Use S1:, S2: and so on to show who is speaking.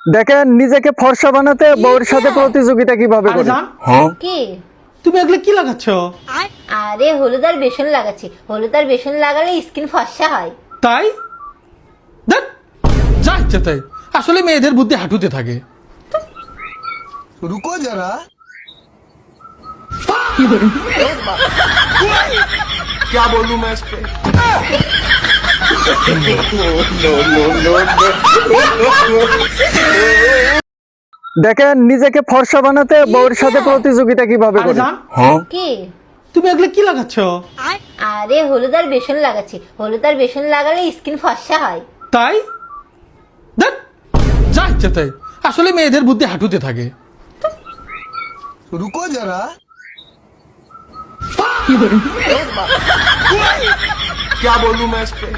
S1: দেখেন নিজেকে ফর্সা বানাতে বউয়ের সাথে প্রতিযোগিতা কিভাবে
S2: আরে
S1: করে।
S2: জান,
S3: কি?
S2: তুমি এগুলো কি লাগাচ্ছ?
S3: আরে হলুদ আর বেসন লাগাচ্ছি। হলুদ আর বেসন লাগালে স্কিন ফর্সা হয়।
S2: তাই দেখ, যা ইচ্ছে তাই। আসলে মেয়েদের বুদ্ধি হাঁটুতে থাকে।
S4: रुको जरा क्या बोलूं मैं इस पे
S1: দেখেন নিজেকে ফর্সা বানাতে বউয়ের সাথে প্রতিযোগিতা কিভাবে
S2: আরে
S1: করে।
S2: জান,
S3: কি?
S2: তুমি এগুলো কি লাগাচ্ছ?
S3: আরে হলুদ আর বেসন লাগাচ্ছি। হলুদ আর বেসন লাগালে স্কিন ফর্সা হয়।
S2: তাই দেখ, যা ইচ্ছে তাই। আসলে মেয়েদের বুদ্ধি হাঁটুতে থাকে।
S4: रुको जरा क्या बोलूं मैं इस पे